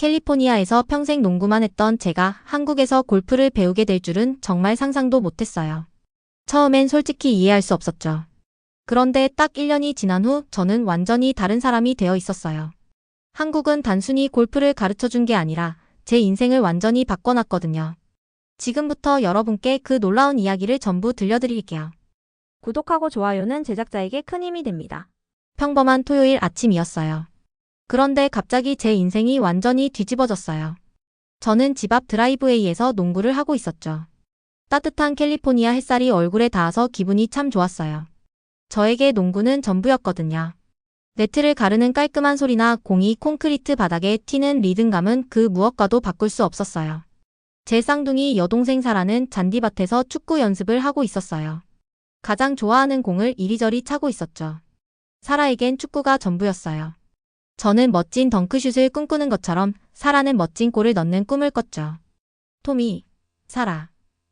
캘리포니아에서 평생 농구만 했던 제가 한국에서 골프를 배우게 될 줄은 정말 상상도 못했어요. 처음엔 솔직히 이해할 수 없었죠. 그런데 딱 1년이 지난 후 저는 완전히 다른 사람이 되어 있었어요. 한국은 단순히 골프를 가르쳐 준 게 아니라 제 인생을 완전히 바꿔놨거든요. 지금부터 여러분께 그 놀라운 이야기를 전부 들려드릴게요. 구독하고 좋아요는 제작자에게 큰 힘이 됩니다. 평범한 토요일 아침이었어요. 그런데 갑자기 제 인생이 완전히 뒤집어졌어요. 저는 집 앞 드라이브웨이에서 농구를 하고 있었죠. 따뜻한 캘리포니아 햇살이 얼굴에 닿아서 기분이 참 좋았어요. 저에게 농구는 전부였거든요. 네트를 가르는 깔끔한 소리나 공이 콘크리트 바닥에 튀는 리듬감은 그 무엇과도 바꿀 수 없었어요. 제 쌍둥이 여동생 사라는 잔디밭에서 축구 연습을 하고 있었어요. 가장 좋아하는 공을 이리저리 차고 있었죠. 사라에겐 축구가 전부였어요. 저는 멋진 덩크슛을 꿈꾸는 것처럼 사라는 멋진 골을 넣는 꿈을 꿨죠. 토미, 사라,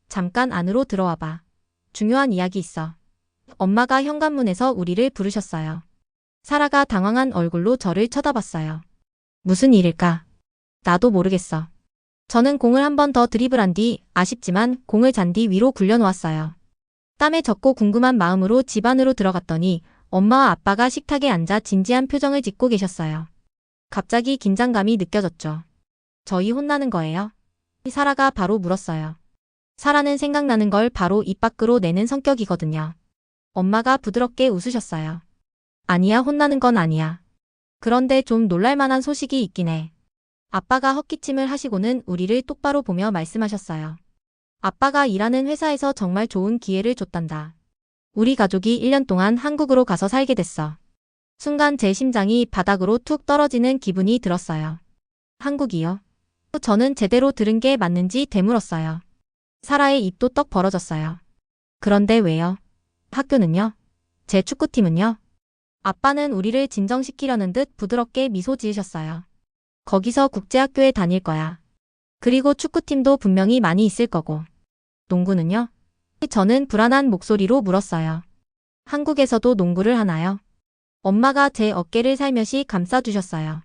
잠깐 안으로 들어와 봐. 중요한 이야기 있어. 엄마가 현관문에서 우리를 부르셨어요. 사라가 당황한 얼굴로 저를 쳐다봤어요. 무슨 일일까? 나도 모르겠어. 저는 공을 한 번 더 드리블한 뒤 아쉽지만 공을 잔디 위로 굴려놓았어요. 땀에 젖고 궁금한 마음으로 집 안으로 들어갔더니 엄마와 아빠가 식탁에 앉아 진지한 표정을 짓고 계셨어요. 갑자기 긴장감이 느껴졌죠. 저희 혼나는 거예요? 사라가 바로 물었어요. 사라는 생각나는 걸 바로 입 밖으로 내는 성격이거든요. 엄마가 부드럽게 웃으셨어요. 아니야, 혼나는 건 아니야. 그런데 좀 놀랄만한 소식이 있긴 해. 아빠가 헛기침을 하시고는 우리를 똑바로 보며 말씀하셨어요. 아빠가 일하는 회사에서 정말 좋은 기회를 줬단다. 우리 가족이 1년 동안 한국으로 가서 살게 됐어. 순간 제 심장이 바닥으로 툭 떨어지는 기분이 들었어요. 한국이요? 저는 제대로 들은 게 맞는지 되물었어요. 사라의 입도 떡 벌어졌어요. 그런데 왜요? 학교는요? 제 축구팀은요? 아빠는 우리를 진정시키려는 듯 부드럽게 미소 지으셨어요. 거기서 국제학교에 다닐 거야. 그리고 축구팀도 분명히 많이 있을 거고. 농구는요? 저는 불안한 목소리로 물었어요. 한국에서도 농구를 하나요? 엄마가 제 어깨를 살며시 감싸주셨어요.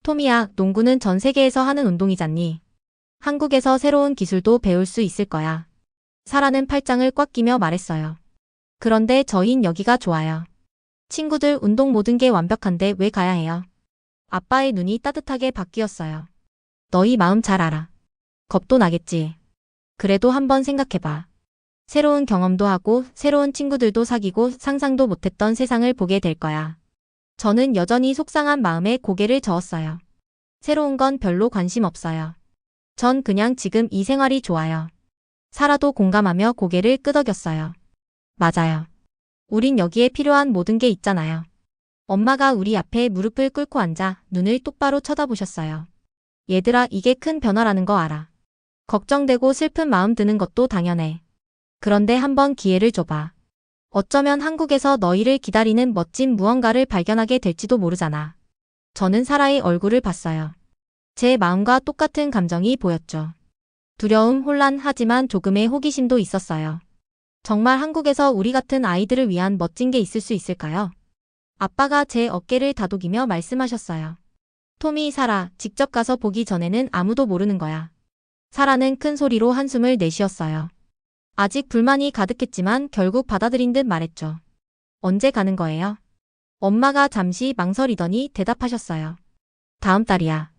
토미야, 농구는 전 세계에서 하는 운동이잖니. 한국에서 새로운 기술도 배울 수 있을 거야. 사라는 팔짱을 꽉 끼며 말했어요. 그런데 저흰 여기가 좋아요. 친구들, 운동, 모든 게 완벽한데 왜 가야 해요? 아빠의 눈이 따뜻하게 바뀌었어요. 너희 마음 잘 알아. 겁도 나겠지. 그래도 한번 생각해봐. 새로운 경험도 하고 새로운 친구들도 사귀고 상상도 못했던 세상을 보게 될 거야. 저는 여전히 속상한 마음에 고개를 저었어요. 새로운 건 별로 관심 없어요. 전 그냥 지금 이 생활이 좋아요. 사라도 공감하며 고개를 끄덕였어요. 맞아요. 우린 여기에 필요한 모든 게 있잖아요. 엄마가 우리 앞에 무릎을 꿇고 앉아 눈을 똑바로 쳐다보셨어요. 얘들아, 이게 큰 변화라는 거 알아. 걱정되고 슬픈 마음 드는 것도 당연해. 그런데 한번 기회를 줘봐. 어쩌면 한국에서 너희를 기다리는 멋진 무언가를 발견하게 될지도 모르잖아. 저는 사라의 얼굴을 봤어요. 제 마음과 똑같은 감정이 보였죠. 두려움, 혼란, 하지만 조금의 호기심도 있었어요. 정말 한국에서 우리 같은 아이들을 위한 멋진 게 있을 수 있을까요? 아빠가 제 어깨를 다독이며 말씀하셨어요. 토미, 사라, 직접 가서 보기 전에는 아무도 모르는 거야. 사라는 큰 소리로 한숨을 내쉬었어요. 아직 불만이 가득했지만 결국 받아들인 듯 말했죠. 언제 가는 거예요? 엄마가 잠시 망설이더니 대답하셨어요. 다음 달이야.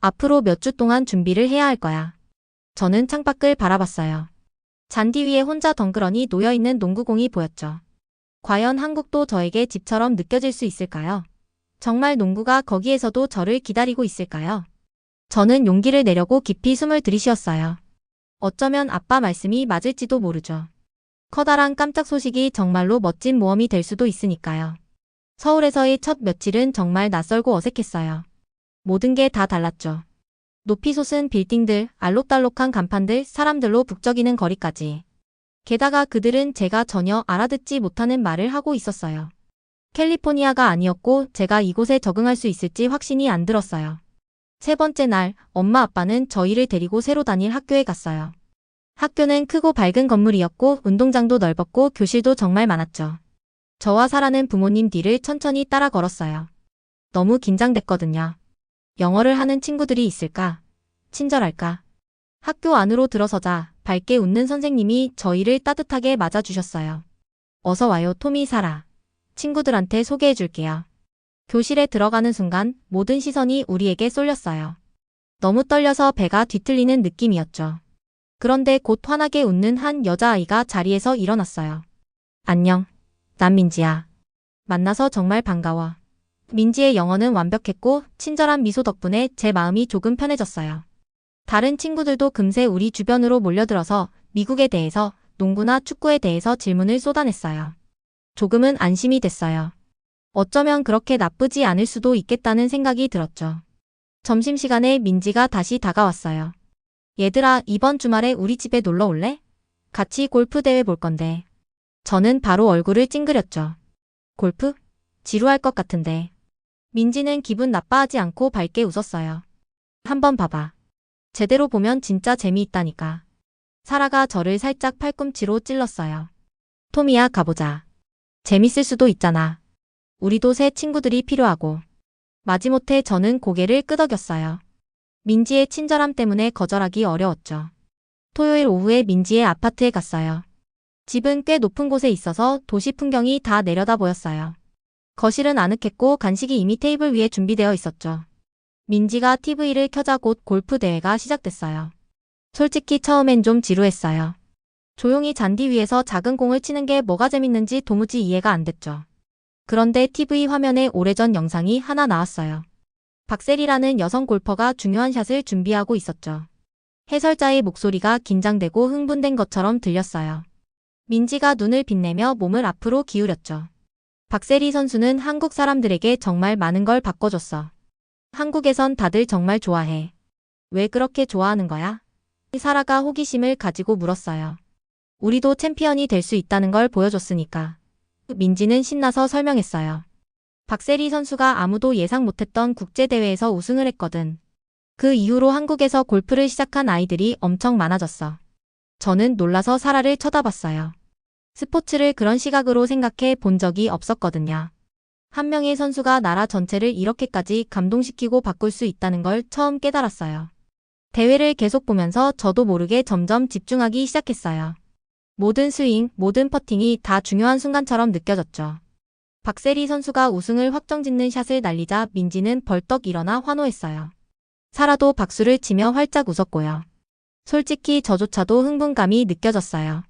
앞으로 몇 주 동안 준비를 해야 할 거야. 저는 창밖을 바라봤어요. 잔디 위에 혼자 덩그러니 놓여있는 농구공이 보였죠. 과연 한국도 저에게 집처럼 느껴질 수 있을까요? 정말 농구가 거기에서도 저를 기다리고 있을까요? 저는 용기를 내려고 깊이 숨을 들이쉬었어요. 어쩌면 아빠 말씀이 맞을지도 모르죠. 커다란 깜짝 소식이 정말로 멋진 모험이 될 수도 있으니까요. 서울에서의 첫 며칠은 정말 낯설고 어색했어요. 모든 게 다 달랐죠. 높이 솟은 빌딩들, 알록달록한 간판들, 사람들로 북적이는 거리까지. 게다가 그들은 제가 전혀 알아듣지 못하는 말을 하고 있었어요. 캘리포니아가 아니었고 제가 이곳에 적응할 수 있을지 확신이 안 들었어요. 세 번째 날, 엄마 아빠는 저희를 데리고 새로 다닐 학교에 갔어요. 학교는 크고 밝은 건물이었고 운동장도 넓었고 교실도 정말 많았죠. 저와 사라는 부모님 뒤를 천천히 따라 걸었어요. 너무 긴장됐거든요. 영어를 하는 친구들이 있을까? 친절할까? 학교 안으로 들어서자 밝게 웃는 선생님이 저희를 따뜻하게 맞아주셨어요. 어서 와요, 토미 사라. 친구들한테 소개해 줄게요. 교실에 들어가는 순간 모든 시선이 우리에게 쏠렸어요. 너무 떨려서 배가 뒤틀리는 느낌이었죠. 그런데 곧 환하게 웃는 한 여자아이가 자리에서 일어났어요. 안녕. 난 민지야. 만나서 정말 반가워. 민지의 영어는 완벽했고 친절한 미소 덕분에 제 마음이 조금 편해졌어요. 다른 친구들도 금세 우리 주변으로 몰려들어서 미국에 대해서, 농구나 축구에 대해서 질문을 쏟아냈어요. 조금은 안심이 됐어요. 어쩌면 그렇게 나쁘지 않을 수도 있겠다는 생각이 들었죠. 점심시간에 민지가 다시 다가왔어요. 얘들아, 이번 주말에 우리 집에 놀러 올래? 같이 골프 대회 볼 건데. 저는 바로 얼굴을 찡그렸죠. 골프? 지루할 것 같은데. 민지는 기분 나빠하지 않고 밝게 웃었어요. 한번 봐봐. 제대로 보면 진짜 재미있다니까. 사라가 저를 살짝 팔꿈치로 찔렀어요. 토미야, 가보자. 재밌을 수도 있잖아. 우리도 새 친구들이 필요하고. 마지못해 저는 고개를 끄덕였어요. 민지의 친절함 때문에 거절하기 어려웠죠. 토요일 오후에 민지의 아파트에 갔어요. 집은 꽤 높은 곳에 있어서 도시 풍경이 다 내려다 보였어요. 거실은 아늑했고 간식이 이미 테이블 위에 준비되어 있었죠. 민지가 TV를 켜자 곧 골프 대회가 시작됐어요. 솔직히 처음엔 좀 지루했어요. 조용히 잔디 위에서 작은 공을 치는 게 뭐가 재밌는지 도무지 이해가 안 됐죠. 그런데 TV 화면에 오래전 영상이 하나 나왔어요. 박셀이라는 여성 골퍼가 중요한 샷을 준비하고 있었죠. 해설자의 목소리가 긴장되고 흥분된 것처럼 들렸어요. 민지가 눈을 빛내며 몸을 앞으로 기울였죠. 박세리 선수는 한국 사람들에게 정말 많은 걸 바꿔줬어. 한국에선 다들 정말 좋아해. 왜 그렇게 좋아하는 거야? 사라가 호기심을 가지고 물었어요. 우리도 챔피언이 될 수 있다는 걸 보여줬으니까. 민지는 신나서 설명했어요. 박세리 선수가 아무도 예상 못했던 국제대회에서 우승을 했거든. 그 이후로 한국에서 골프를 시작한 아이들이 엄청 많아졌어. 저는 놀라서 사라를 쳐다봤어요. 스포츠를 그런 시각으로 생각해 본 적이 없었거든요. 한 명의 선수가 나라 전체를 이렇게까지 감동시키고 바꿀 수 있다는 걸 처음 깨달았어요. 대회를 계속 보면서 저도 모르게 점점 집중하기 시작했어요. 모든 스윙, 모든 퍼팅이 다 중요한 순간처럼 느껴졌죠. 박세리 선수가 우승을 확정짓는 샷을 날리자 민지는 벌떡 일어나 환호했어요. 사라도 박수를 치며 활짝 웃었고요. 솔직히 저조차도 흥분감이 느껴졌어요.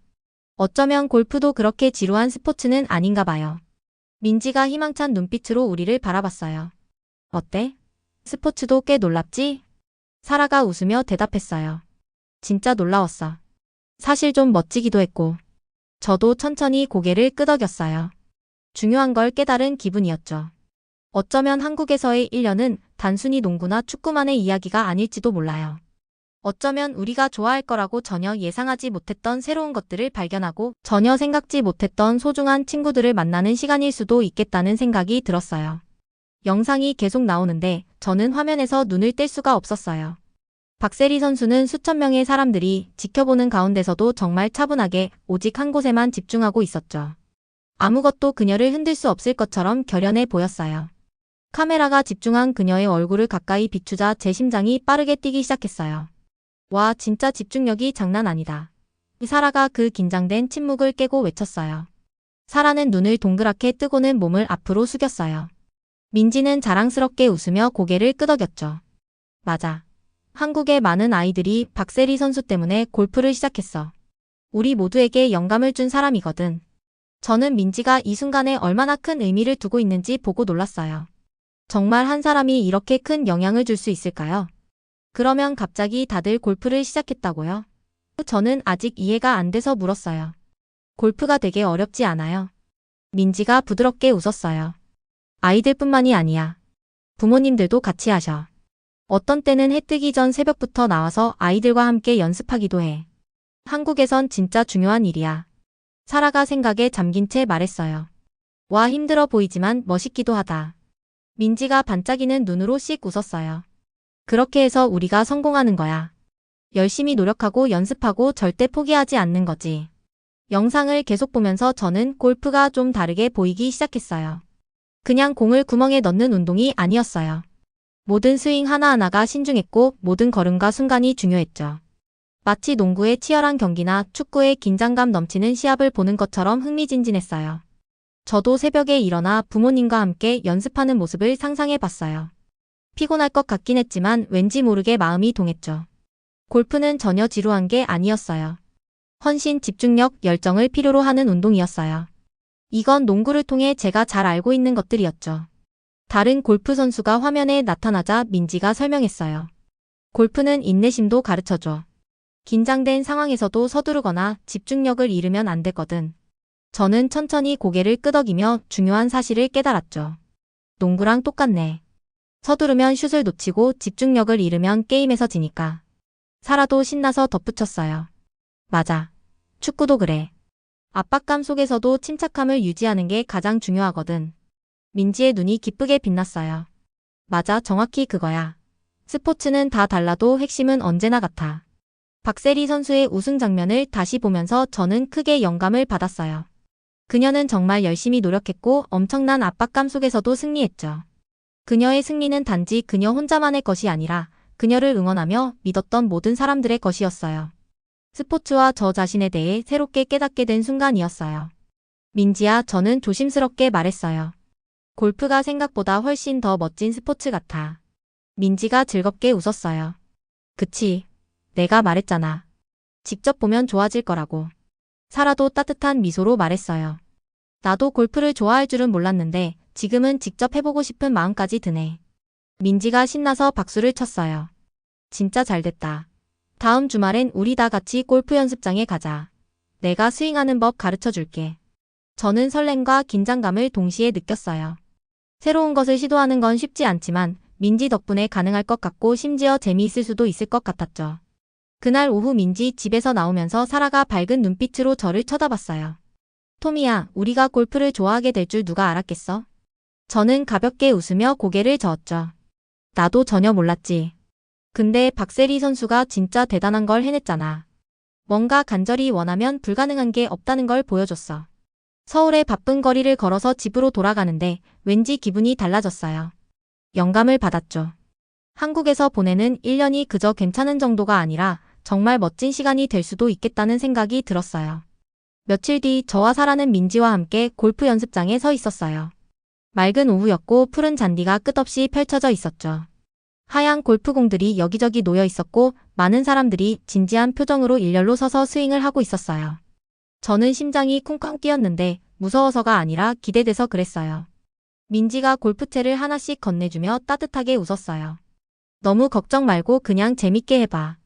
어쩌면 골프도 그렇게 지루한 스포츠는 아닌가 봐요. 민지가 희망찬 눈빛으로 우리를 바라봤어요. 어때? 스포츠도 꽤 놀랍지? 사라가 웃으며 대답했어요. 진짜 놀라웠어. 사실 좀 멋지기도 했고. 저도 천천히 고개를 끄덕였어요. 중요한 걸 깨달은 기분이었죠. 어쩌면 한국에서의 1년은 단순히 농구나 축구만의 이야기가 아닐지도 몰라요. 어쩌면 우리가 좋아할 거라고 전혀 예상하지 못했던 새로운 것들을 발견하고 전혀 생각지 못했던 소중한 친구들을 만나는 시간일 수도 있겠다는 생각이 들었어요. 영상이 계속 나오는데 저는 화면에서 눈을 뗄 수가 없었어요. 박세리 선수는 수천 명의 사람들이 지켜보는 가운데서도 정말 차분하게 오직 한 곳에만 집중하고 있었죠. 아무것도 그녀를 흔들 수 없을 것처럼 결연해 보였어요. 카메라가 집중한 그녀의 얼굴을 가까이 비추자 제 심장이 빠르게 뛰기 시작했어요. 와, 진짜 집중력이 장난 아니다. 사라가 그 긴장된 침묵을 깨고 외쳤어요. 사라는 눈을 동그랗게 뜨고는 몸을 앞으로 숙였어요. 민지는 자랑스럽게 웃으며 고개를 끄덕였죠. 맞아. 한국의 많은 아이들이 박세리 선수 때문에 골프를 시작했어. 우리 모두에게 영감을 준 사람이거든. 저는 민지가 이 순간에 얼마나 큰 의미를 두고 있는지 보고 놀랐어요. 정말 한 사람이 이렇게 큰 영향을 줄 수 있을까요? 그러면 갑자기 다들 골프를 시작했다고요? 저는 아직 이해가 안 돼서 물었어요. 골프가 되게 어렵지 않아요? 민지가 부드럽게 웃었어요. 아이들뿐만이 아니야. 부모님들도 같이 하셔. 어떤 때는 해 뜨기 전 새벽부터 나와서 아이들과 함께 연습하기도 해. 한국에선 진짜 중요한 일이야. 사라가 생각에 잠긴 채 말했어요. 와, 힘들어 보이지만 멋있기도 하다. 민지가 반짝이는 눈으로 씩 웃었어요. 그렇게 해서 우리가 성공하는 거야. 열심히 노력하고 연습하고 절대 포기하지 않는 거지. 영상을 계속 보면서 저는 골프가 좀 다르게 보이기 시작했어요. 그냥 공을 구멍에 넣는 운동이 아니었어요. 모든 스윙 하나하나가 신중했고 모든 걸음과 순간이 중요했죠. 마치 농구의 치열한 경기나 축구의 긴장감 넘치는 시합을 보는 것처럼 흥미진진했어요. 저도 새벽에 일어나 부모님과 함께 연습하는 모습을 상상해 봤어요. 피곤할 것 같긴 했지만 왠지 모르게 마음이 동했죠. 골프는 전혀 지루한 게 아니었어요. 헌신, 집중력, 열정을 필요로 하는 운동이었어요. 이건 농구를 통해 제가 잘 알고 있는 것들이었죠. 다른 골프 선수가 화면에 나타나자 민지가 설명했어요. 골프는 인내심도 가르쳐줘. 긴장된 상황에서도 서두르거나 집중력을 잃으면 안 되거든. 저는 천천히 고개를 끄덕이며 중요한 사실을 깨달았죠. 농구랑 똑같네. 서두르면 슛을 놓치고 집중력을 잃으면 게임에서 지니까. 살아도 신나서 덧붙였어요. 맞아. 축구도 그래. 압박감 속에서도 침착함을 유지하는 게 가장 중요하거든. 민지의 눈이 기쁘게 빛났어요. 맞아, 정확히 그거야. 스포츠는 다 달라도 핵심은 언제나 같아. 박세리 선수의 우승 장면을 다시 보면서 저는 크게 영감을 받았어요. 그녀는 정말 열심히 노력했고 엄청난 압박감 속에서도 승리했죠. 그녀의 승리는 단지 그녀 혼자만의 것이 아니라 그녀를 응원하며 믿었던 모든 사람들의 것이었어요. 스포츠와 저 자신에 대해 새롭게 깨닫게 된 순간이었어요. 민지야, 저는 조심스럽게 말했어요. 골프가 생각보다 훨씬 더 멋진 스포츠 같아. 민지가 즐겁게 웃었어요. 그치. 내가 말했잖아. 직접 보면 좋아질 거라고. 사라도 따뜻한 미소로 말했어요. 나도 골프를 좋아할 줄은 몰랐는데 지금은 직접 해보고 싶은 마음까지 드네. 민지가 신나서 박수를 쳤어요. 진짜 잘됐다. 다음 주말엔 우리 다 같이 골프 연습장에 가자. 내가 스윙하는 법 가르쳐 줄게. 저는 설렘과 긴장감을 동시에 느꼈어요. 새로운 것을 시도하는 건 쉽지 않지만 민지 덕분에 가능할 것 같고 심지어 재미있을 수도 있을 것 같았죠. 그날 오후 민지 집에서 나오면서 사라가 밝은 눈빛으로 저를 쳐다봤어요. 토미야, 우리가 골프를 좋아하게 될 줄 누가 알았겠어? 저는 가볍게 웃으며 고개를 저었죠. 나도 전혀 몰랐지. 근데 박세리 선수가 진짜 대단한 걸 해냈잖아. 뭔가 간절히 원하면 불가능한 게 없다는 걸 보여줬어. 서울의 바쁜 거리를 걸어서 집으로 돌아가는데 왠지 기분이 달라졌어요. 영감을 받았죠. 한국에서 보내는 1년이 그저 괜찮은 정도가 아니라 정말 멋진 시간이 될 수도 있겠다는 생각이 들었어요. 며칠 뒤 저와 사라는 민지와 함께 골프 연습장에 서 있었어요. 맑은 오후였고 푸른 잔디가 끝없이 펼쳐져 있었죠. 하얀 골프공들이 여기저기 놓여 있었고 많은 사람들이 진지한 표정으로 일렬로 서서 스윙을 하고 있었어요. 저는 심장이 쿵쾅 뛰었는데 무서워서가 아니라 기대돼서 그랬어요. 민지가 골프채를 하나씩 건네주며 따뜻하게 웃었어요. 너무 걱정 말고 그냥 재밌게 해봐.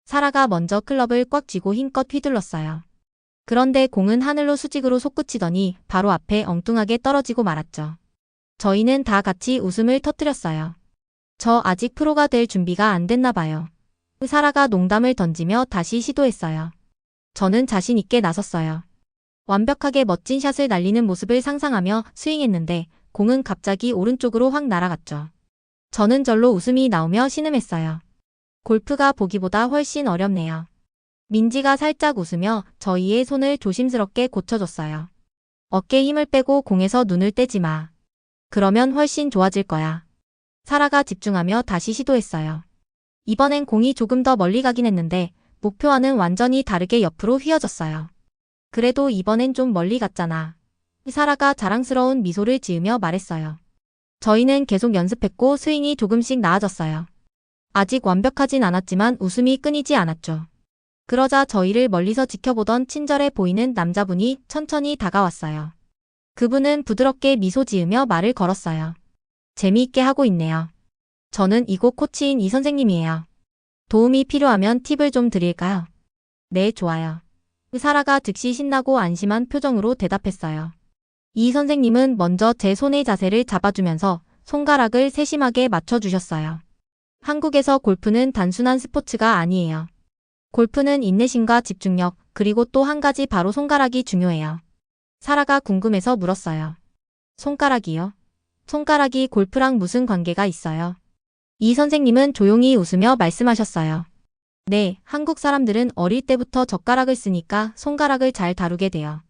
사라가 먼저 클럽을 꽉 쥐고 힘껏 휘둘렀어요. 그런데 공은 하늘로 수직으로 솟구치더니 바로 앞에 엉뚱하게 떨어지고 말았죠. 저희는 다 같이 웃음을 터뜨렸어요. 저 아직 프로가 될 준비가 안 됐나 봐요. 사라가 농담을 던지며 다시 시도했어요. 저는 자신 있게 나섰어요. 완벽하게 멋진 샷을 날리는 모습을 상상하며 스윙했는데 공은 갑자기 오른쪽으로 확 날아갔죠. 저는 절로 웃음이 나오며 신음했어요. 골프가 보기보다 훨씬 어렵네요. 민지가 살짝 웃으며 저희의 손을 조심스럽게 고쳐줬어요. 어깨에 힘을 빼고 공에서 눈을 떼지 마. 그러면 훨씬 좋아질 거야. 사라가 집중하며 다시 시도했어요. 이번엔 공이 조금 더 멀리 가긴 했는데 목표와는 완전히 다르게 옆으로 휘어졌어요. 그래도 이번엔 좀 멀리 갔잖아. 사라가 자랑스러운 미소를 지으며 말했어요. 저희는 계속 연습했고 스윙이 조금씩 나아졌어요. 아직 완벽하진 않았지만 웃음이 끊이지 않았죠. 그러자 저희를 멀리서 지켜보던 친절해 보이는 남자분이 천천히 다가왔어요. 그분은 부드럽게 미소 지으며 말을 걸었어요. 재미있게 하고 있네요. 저는 이곳 코치인 이 선생님이에요. 도움이 필요하면 팁을 좀 드릴까요? 네, 좋아요. 사라가 즉시 신나고 안심한 표정으로 대답했어요. 이 선생님은 먼저 제 손의 자세를 잡아주면서 손가락을 세심하게 맞춰주셨어요. 한국에서 골프는 단순한 스포츠가 아니에요. 골프는 인내심과 집중력, 그리고 또 한 가지 바로 손가락이 중요해요. 사라가 궁금해서 물었어요. 손가락이요? 손가락이 골프랑 무슨 관계가 있어요? 이 선생님은 조용히 웃으며 말씀하셨어요. 네, 한국 사람들은 어릴 때부터 젓가락을 쓰니까 손가락을 잘 다루게 돼요.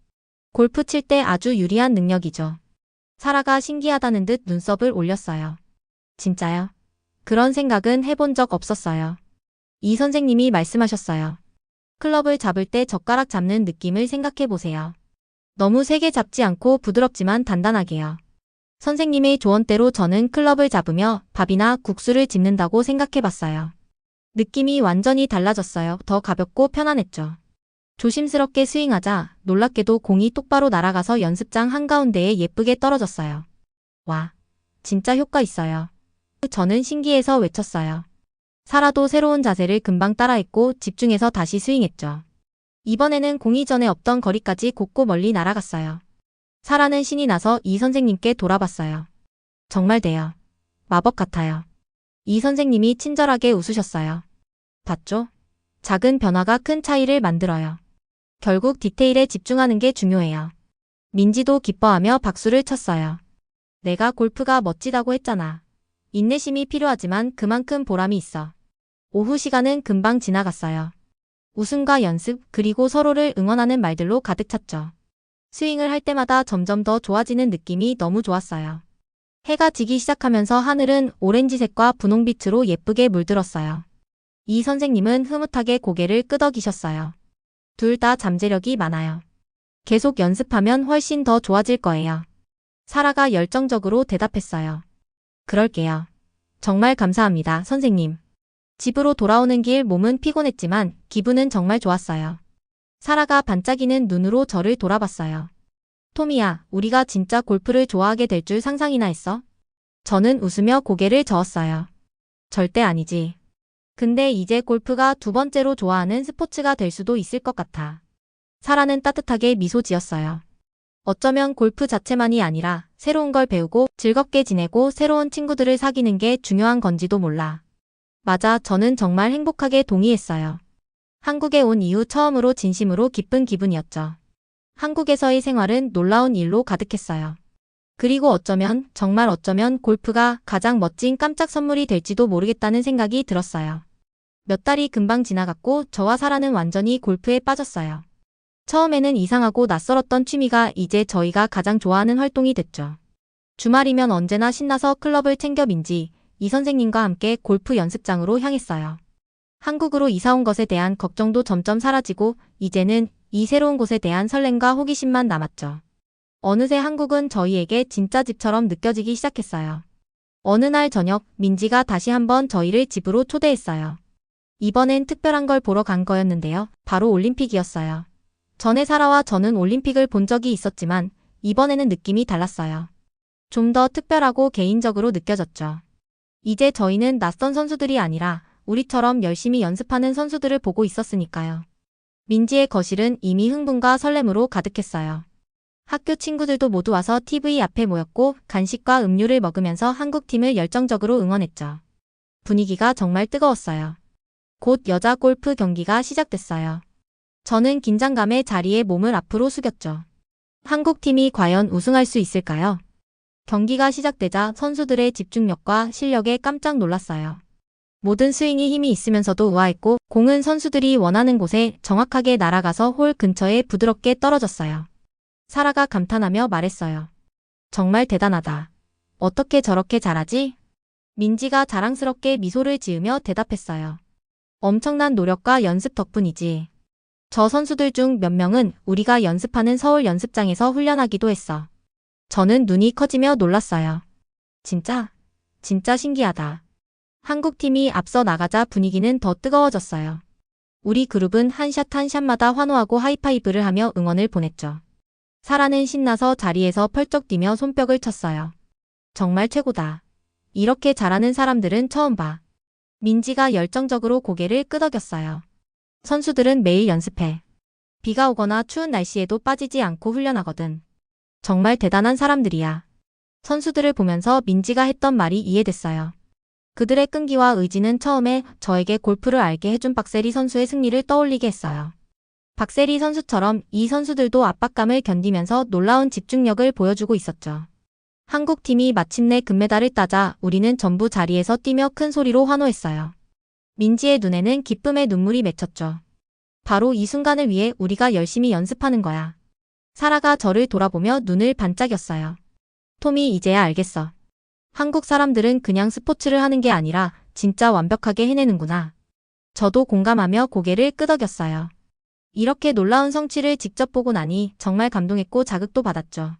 골프 칠 때 아주 유리한 능력이죠. 사라가 신기하다는 듯 눈썹을 올렸어요. 진짜요? 그런 생각은 해본 적 없었어요. 이 선생님이 말씀하셨어요. 클럽을 잡을 때 젓가락 잡는 느낌을 생각해 보세요. 너무 세게 잡지 않고 부드럽지만 단단하게요. 선생님의 조언대로 저는 클럽을 잡으며 밥이나 국수를 집는다고 생각해 봤어요. 느낌이 완전히 달라졌어요. 더 가볍고 편안했죠. 조심스럽게 스윙하자 놀랍게도 공이 똑바로 날아가서 연습장 한가운데에 예쁘게 떨어졌어요. 와, 진짜 효과 있어요. 저는 신기해서 외쳤어요. 사라도 새로운 자세를 금방 따라했고 집중해서 다시 스윙했죠. 이번에는 공이 전에 없던 거리까지 곱고 멀리 날아갔어요. 사라는 신이 나서 이 선생님께 돌아봤어요. 정말 돼요. 마법 같아요. 이 선생님이 친절하게 웃으셨어요. 봤죠? 작은 변화가 큰 차이를 만들어요. 결국 디테일에 집중하는 게 중요해요. 민지도 기뻐하며 박수를 쳤어요. 내가 골프가 멋지다고 했잖아. 인내심이 필요하지만 그만큼 보람이 있어. 오후 시간은 금방 지나갔어요. 웃음과 연습 그리고 서로를 응원하는 말들로 가득 찼죠. 스윙을 할 때마다 점점 더 좋아지는 느낌이 너무 좋았어요. 해가 지기 시작하면서 하늘은 오렌지색과 분홍빛으로 예쁘게 물들었어요. 이 선생님은 흐뭇하게 고개를 끄덕이셨어요. 둘 다 잠재력이 많아요. 계속 연습하면 훨씬 더 좋아질 거예요. 사라가 열정적으로 대답했어요. 그럴게요. 정말 감사합니다, 선생님. 집으로 돌아오는 길 몸은 피곤했지만 기분은 정말 좋았어요. 사라가 반짝이는 눈으로 저를 돌아봤어요. 토미야, 우리가 진짜 골프를 좋아하게 될 줄 상상이나 했어? 저는 웃으며 고개를 저었어요. 절대 아니지. 근데 이제 골프가 두 번째로 좋아하는 스포츠가 될 수도 있을 것 같아. 사라는 따뜻하게 미소 지었어요. 어쩌면 골프 자체만이 아니라 새로운 걸 배우고 즐겁게 지내고 새로운 친구들을 사귀는 게 중요한 건지도 몰라. 맞아, 저는 정말 행복하게 동의했어요. 한국에 온 이후 처음으로 진심으로 기쁜 기분이었죠. 한국에서의 생활은 놀라운 일로 가득했어요. 그리고 어쩌면, 정말 어쩌면 골프가 가장 멋진 깜짝 선물이 될지도 모르겠다는 생각이 들었어요. 몇 달이 금방 지나갔고 저와 사라는 완전히 골프에 빠졌어요. 처음에는 이상하고 낯설었던 취미가 이제 저희가 가장 좋아하는 활동이 됐죠. 주말이면 언제나 신나서 클럽을 챙겨 민지, 이 선생님과 함께 골프 연습장으로 향했어요. 한국으로 이사 온 것에 대한 걱정도 점점 사라지고 이제는 이 새로운 곳에 대한 설렘과 호기심만 남았죠. 어느새 한국은 저희에게 진짜 집처럼 느껴지기 시작했어요. 어느 날 저녁 민지가 다시 한번 저희를 집으로 초대했어요. 이번엔 특별한 걸 보러 간 거였는데요. 바로 올림픽이었어요. 전에 사라와 저는 올림픽을 본 적이 있었지만 이번에는 느낌이 달랐어요. 좀 더 특별하고 개인적으로 느껴졌죠. 이제 저희는 낯선 선수들이 아니라 우리처럼 열심히 연습하는 선수들을 보고 있었으니까요. 민지의 거실은 이미 흥분과 설렘으로 가득했어요. 학교 친구들도 모두 와서 TV 앞에 모였고 간식과 음료를 먹으면서 한국팀을 열정적으로 응원했죠. 분위기가 정말 뜨거웠어요. 곧 여자 골프 경기가 시작됐어요. 저는 긴장감에 자리에 몸을 앞으로 숙였죠. 한국팀이 과연 우승할 수 있을까요? 경기가 시작되자 선수들의 집중력과 실력에 깜짝 놀랐어요. 모든 스윙이 힘이 있으면서도 우아했고 공은 선수들이 원하는 곳에 정확하게 날아가서 홀 근처에 부드럽게 떨어졌어요. 사라가 감탄하며 말했어요. 정말 대단하다. 어떻게 저렇게 잘하지? 민지가 자랑스럽게 미소를 지으며 대답했어요. 엄청난 노력과 연습 덕분이지. 저 선수들 중 몇 명은 우리가 연습하는 서울 연습장에서 훈련하기도 했어. 저는 눈이 커지며 놀랐어요. 진짜 신기하다. 한국팀이 앞서 나가자 분위기는 더 뜨거워졌어요. 우리 그룹은 한 샷 한 샷마다 환호하고 하이파이브를 하며 응원을 보냈죠. 사라는 신나서 자리에서 펄쩍 뛰며 손뼉을 쳤어요. 정말 최고다. 이렇게 잘하는 사람들은 처음 봐. 민지가 열정적으로 고개를 끄덕였어요. 선수들은 매일 연습해. 비가 오거나 추운 날씨에도 빠지지 않고 훈련하거든. 정말 대단한 사람들이야. 선수들을 보면서 민지가 했던 말이 이해됐어요. 그들의 끈기와 의지는 처음에 저에게 골프를 알게 해준 박세리 선수의 승리를 떠올리게 했어요. 박세리 선수처럼 이 선수들도 압박감을 견디면서 놀라운 집중력을 보여주고 있었죠. 한국팀이 마침내 금메달을 따자 우리는 전부 자리에서 뛰며 큰 소리로 환호했어요. 민지의 눈에는 기쁨의 눈물이 맺혔죠. 바로 이 순간을 위해 우리가 열심히 연습하는 거야. 사라가 저를 돌아보며 눈을 반짝였어요. 톰이 이제야 알겠어. 한국 사람들은 그냥 스포츠를 하는 게 아니라 진짜 완벽하게 해내는구나. 저도 공감하며 고개를 끄덕였어요. 이렇게 놀라운 성취를 직접 보고 나니 정말 감동했고 자극도 받았죠.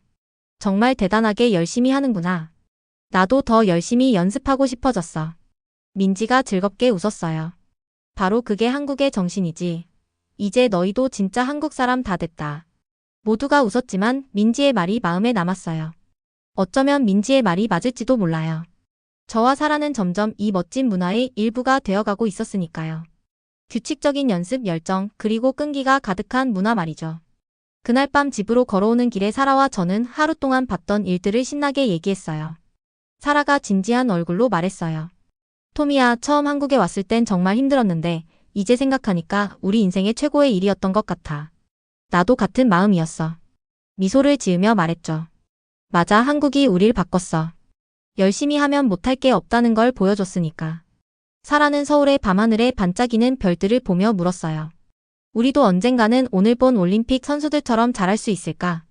정말 대단하게 열심히 하는구나. 나도 더 열심히 연습하고 싶어졌어. 민지가 즐겁게 웃었어요. 바로 그게 한국의 정신이지. 이제 너희도 진짜 한국 사람 다 됐다. 모두가 웃었지만 민지의 말이 마음에 남았어요. 어쩌면 민지의 말이 맞을지도 몰라요. 저와 사라는 점점 이 멋진 문화의 일부가 되어가고 있었으니까요. 규칙적인 연습 열정 그리고 끈기가 가득한 문화 말이죠. 그날 밤 집으로 걸어오는 길에 사라와 저는 하루 동안 봤던 일들을 신나게 얘기했어요. 사라가 진지한 얼굴로 말했어요. 토미야, 처음 한국에 왔을 땐 정말 힘들었는데 이제 생각하니까 우리 인생의 최고의 일이었던 것 같아. 나도 같은 마음이었어. 미소를 지으며 말했죠. 맞아, 한국이 우릴 바꿨어. 열심히 하면 못할 게 없다는 걸 보여줬으니까. 사라는 서울의 밤하늘에 반짝이는 별들을 보며 물었어요. 우리도 언젠가는 오늘 본 올림픽 선수들처럼 잘할 수 있을까?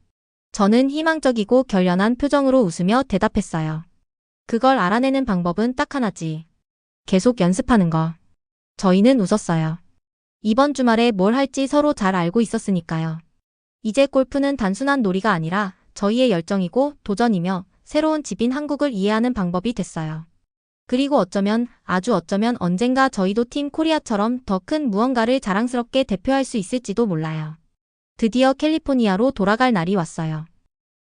저는 희망적이고 결연한 표정으로 웃으며 대답했어요. 그걸 알아내는 방법은 딱 하나지. 계속 연습하는 거. 저희는 웃었어요. 이번 주말에 뭘 할지 서로 잘 알고 있었으니까요. 이제 골프는 단순한 놀이가 아니라 저희의 열정이고 도전이며 새로운 집인 한국을 이해하는 방법이 됐어요. 그리고 어쩌면, 아주 어쩌면 언젠가 저희도 팀 코리아처럼 더 큰 무언가를 자랑스럽게 대표할 수 있을지도 몰라요. 드디어 캘리포니아로 돌아갈 날이 왔어요.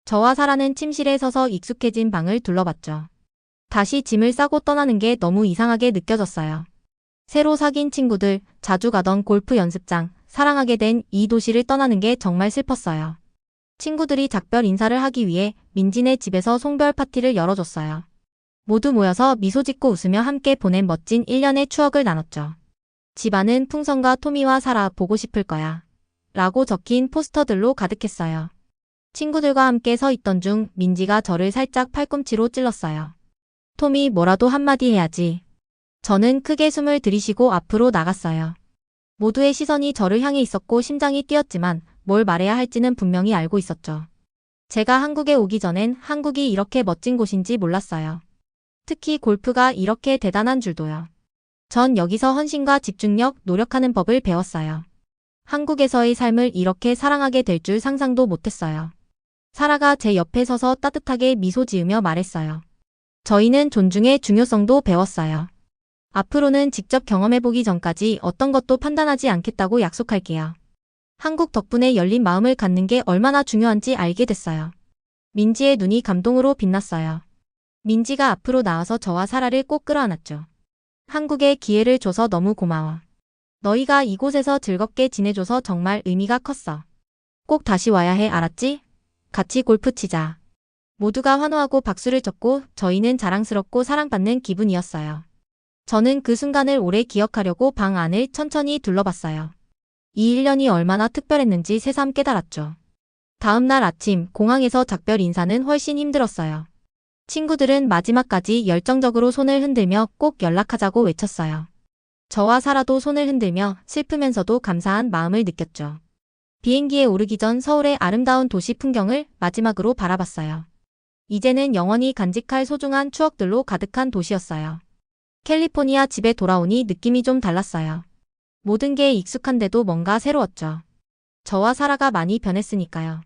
저와 사라는 침실에 서서 익숙해진 방을 둘러봤죠. 다시 짐을 싸고 떠나는 게 너무 이상하게 느껴졌어요. 새로 사귄 친구들, 자주 가던 골프 연습장, 사랑하게 된 이 도시를 떠나는 게 정말 슬펐어요. 친구들이 작별 인사를 하기 위해 민지네 집에서 송별 파티를 열어줬어요. 모두 모여서 미소 짓고 웃으며 함께 보낸 멋진 1년의 추억을 나눴죠. 집안은 풍선과 토미와 사라 보고 싶을 거야. 라고 적힌 포스터들로 가득했어요. 친구들과 함께 서 있던 중 민지가 저를 살짝 팔꿈치로 찔렀어요. 토미, 뭐라도 한마디 해야지. 저는 크게 숨을 들이쉬고 앞으로 나갔어요. 모두의 시선이 저를 향해 있었고 심장이 뛰었지만 뭘 말해야 할지는 분명히 알고 있었죠. 제가 한국에 오기 전엔 한국이 이렇게 멋진 곳인지 몰랐어요. 특히 골프가 이렇게 대단한 줄도요. 전 여기서 헌신과 집중력, 노력하는 법을 배웠어요. 한국에서의 삶을 이렇게 사랑하게 될 줄 상상도 못했어요. 사라가 제 옆에 서서 따뜻하게 미소 지으며 말했어요. 저희는 존중의 중요성도 배웠어요. 앞으로는 직접 경험해보기 전까지 어떤 것도 판단하지 않겠다고 약속할게요. 한국 덕분에 열린 마음을 갖는 게 얼마나 중요한지 알게 됐어요. 민지의 눈이 감동으로 빛났어요. 민지가 앞으로 나와서 저와 사라를 꼭 끌어안았죠. 한국에 기회를 줘서 너무 고마워. 너희가 이곳에서 즐겁게 지내줘서 정말 의미가 컸어. 꼭 다시 와야 해, 알았지? 같이 골프 치자. 모두가 환호하고 박수를 쳤고 저희는 자랑스럽고 사랑받는 기분이었어요. 저는 그 순간을 오래 기억하려고 방 안을 천천히 둘러봤어요. 이 1년이 얼마나 특별했는지 새삼 깨달았죠. 다음 날 아침 공항에서 작별 인사는 훨씬 힘들었어요. 친구들은 마지막까지 열정적으로 손을 흔들며 꼭 연락하자고 외쳤어요. 저와 사라도 손을 흔들며 슬프면서도 감사한 마음을 느꼈죠. 비행기에 오르기 전 서울의 아름다운 도시 풍경을 마지막으로 바라봤어요. 이제는 영원히 간직할 소중한 추억들로 가득한 도시였어요. 캘리포니아 집에 돌아오니 느낌이 좀 달랐어요. 모든 게 익숙한데도 뭔가 새로웠죠. 저와 사라가 많이 변했으니까요.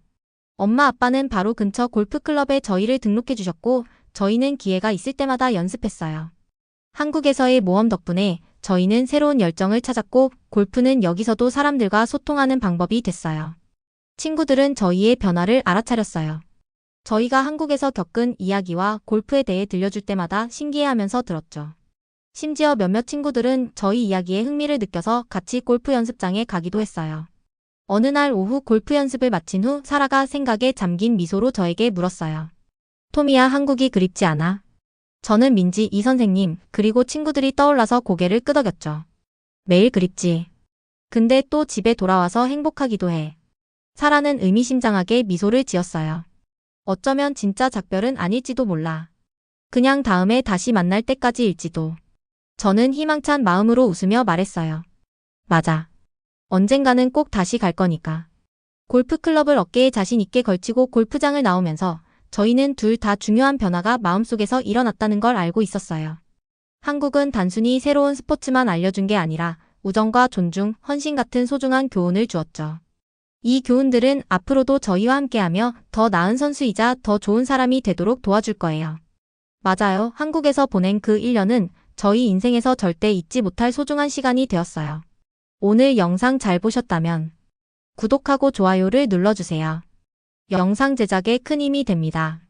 엄마 아빠는 바로 근처 골프클럽에 저희를 등록해 주셨고 저희는 기회가 있을 때마다 연습했어요. 한국에서의 모험 덕분에 저희는 새로운 열정을 찾았고 골프는 여기서도 사람들과 소통하는 방법이 됐어요. 친구들은 저희의 변화를 알아차렸어요. 저희가 한국에서 겪은 이야기와 골프에 대해 들려줄 때마다 신기해하면서 들었죠. 심지어 몇몇 친구들은 저희 이야기에 흥미를 느껴서 같이 골프 연습장에 가기도 했어요. 어느 날 오후 골프 연습을 마친 후 사라가 생각에 잠긴 미소로 저에게 물었어요. 토미야, 한국이 그립지 않아? 저는 민지, 이 선생님, 그리고 친구들이 떠올라서 고개를 끄덕였죠. 매일 그립지. 근데 또 집에 돌아와서 행복하기도 해. 사라는 의미심장하게 미소를 지었어요. 어쩌면 진짜 작별은 아닐지도 몰라. 그냥 다음에 다시 만날 때까지일지도. 저는 희망찬 마음으로 웃으며 말했어요. 맞아. 언젠가는 꼭 다시 갈 거니까. 골프클럽을 어깨에 자신 있게 걸치고 골프장을 나오면서 저희는 둘 다 중요한 변화가 마음속에서 일어났다는 걸 알고 있었어요. 한국은 단순히 새로운 스포츠만 알려준 게 아니라 우정과 존중, 헌신 같은 소중한 교훈을 주었죠. 이 교훈들은 앞으로도 저희와 함께하며 더 나은 선수이자 더 좋은 사람이 되도록 도와줄 거예요. 맞아요. 한국에서 보낸 그 1년은 저희 인생에서 절대 잊지 못할 소중한 시간이 되었어요. 오늘 영상 잘 보셨다면 구독하고 좋아요를 눌러주세요. 영상 제작에 큰 힘이 됩니다.